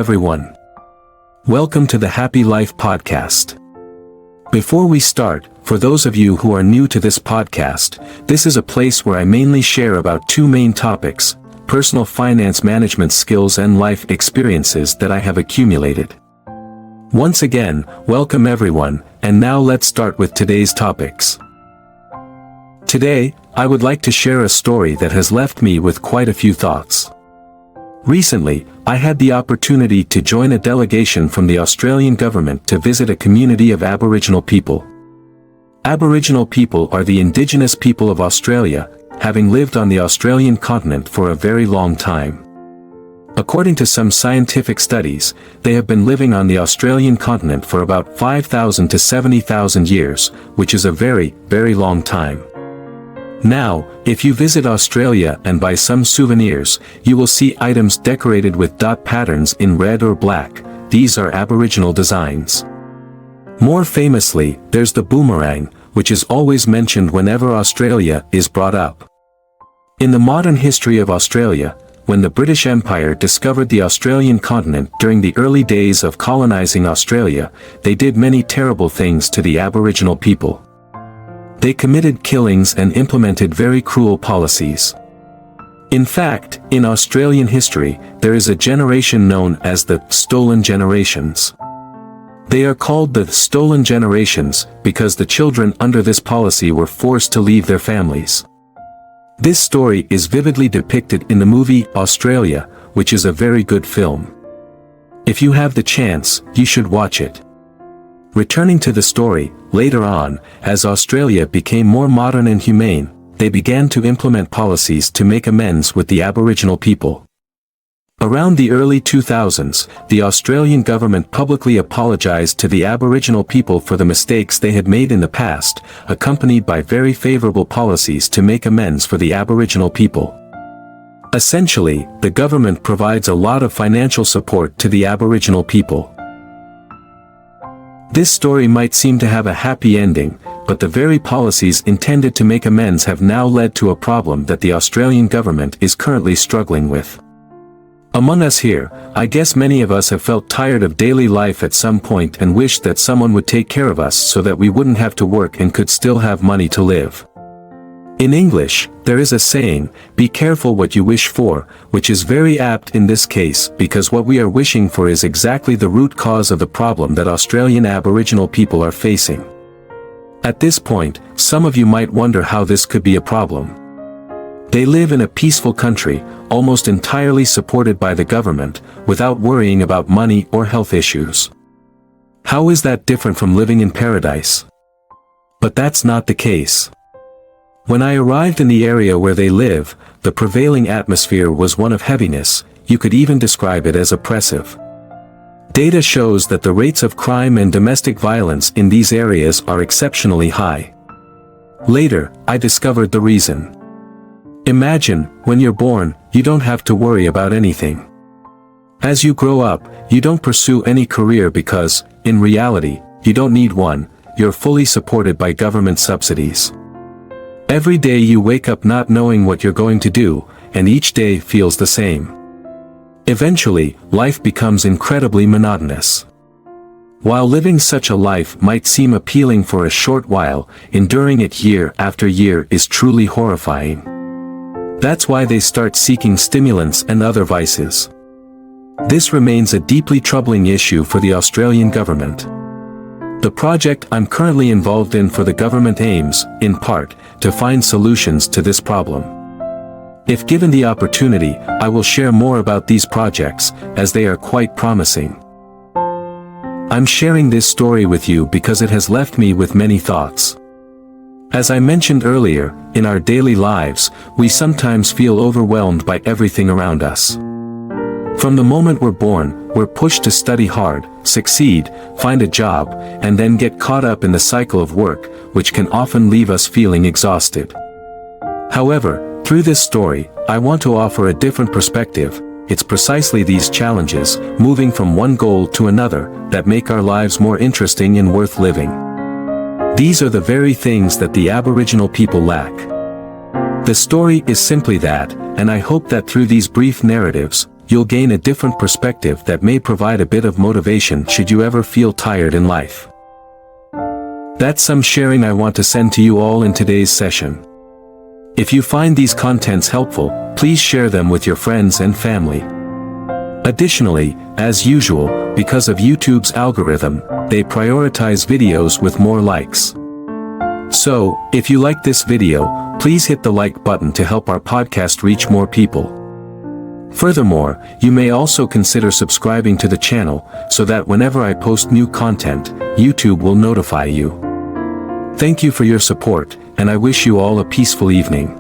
everyone. Welcome to the Happy Life podcast. Before we start, for those of you who are new to this podcast, this is a place where I mainly share about two main topics: personal finance management skills and life experiences that I have accumulated. Once again, welcome everyone, and now let's start with today's topics. Today, I would like to share a story that has left me with quite a few thoughts. Recently, I had the opportunity to join a delegation from the Australian government to visit a community of Aboriginal people. Aboriginal people are the Indigenous people of Australia, having lived on the Australian continent for a very long time. According to some scientific studies, they have been living on the Australian continent for about 5,000 to 70,000 years, which is a very, very long time. Now, if you visit Australia and buy some souvenirs, you will see items decorated with dot patterns in red or black. These are Aboriginal designs. More famously, there's the boomerang, which is always mentioned whenever Australia is brought up. In the modern history of Australia, when the British Empire discovered the Australian continent during the early days of colonizing Australia, they did many terrible things to the Aboriginal people. They committed killings and implemented very cruel policies. In fact, in Australian history, there is a generation known as the stolen generations. They are called the stolen generations because the children under this policy were forced to leave their families. This story is vividly depicted in the movie Australia, which is a very good film. If you have the chance, you should watch it. Returning to the story, later on, as Australia became more modern and humane, they began to implement policies to make amends with the Aboriginal people. Around the early 2000s, the Australian government publicly apologized to the Aboriginal people for the mistakes they had made in the past, accompanied by very favorable policies to make amends for the Aboriginal people. Essentially, the government provides a lot of financial support to the Aboriginal people. This story might seem to have a happy ending, but the very policies intended to make amends have now led to a problem that the Australian government is currently struggling with. Among us here, I guess many of us have felt tired of daily life at some point and wished that someone would take care of us so that we wouldn't have to work and could still have money to live. In English, there is a saying, "Be careful what you wish for," which is very apt in this case because what we are wishing for is exactly the root cause of the problem that Australian Aboriginal people are facing. At this point, some of you might wonder how this could be a problem. They live in a peaceful country, almost entirely supported by the government, without worrying about money or health issues. How is that different from living in paradise? But that's not the case. When I arrived in the area where they live, the prevailing atmosphere was one of heaviness. You could even describe it as oppressive. Data shows that the rates of crime and domestic violence in these areas are exceptionally high. Later, I discovered the reason. Imagine, when you're born, you don't have to worry about anything. As you grow up, you don't pursue any career because, in reality, you don't need one. You're fully supported by government subsidies. Every day you wake up not knowing what you're going to do, and each day feels the same. Eventually, life becomes incredibly monotonous. While living such a life might seem appealing for a short while, enduring it year after year is truly horrifying. That's why they start seeking stimulants and other vices. This remains a deeply troubling issue for the Australian government. The project I'm currently involved in for the government aims, in part, to find solutions to this problem. If given the opportunity, I will share more about these projects, as they are quite promising. I'm sharing this story with you because it has left me with many thoughts. As I mentioned earlier, in our daily lives, we sometimes feel overwhelmed by everything around us. From the moment we're born, we're pushed to study hard, succeed, find a job, and then get caught up in the cycle of work, which can often leave us feeling exhausted. However, through this story, I want to offer a different perspective. It's precisely these challenges, moving from one goal to another, that make our lives more interesting and worth living. These are the very things that the Aboriginal people lack. The story is simply that, and I hope that through these brief narratives, you'll gain a different perspective that may provide a bit of motivation should you ever feel tired in life. That's some sharing I want to send to you all in today's session. If you find these contents helpful, please share them with your friends and family. Additionally, as usual, because of YouTube's algorithm, they prioritize videos with more likes. So, if you like this video, please hit the like button to help our podcast reach more people. Furthermore, you may also consider subscribing to the channel, so that whenever I post new content, YouTube will notify you. Thank you for your support, and I wish you all a peaceful evening.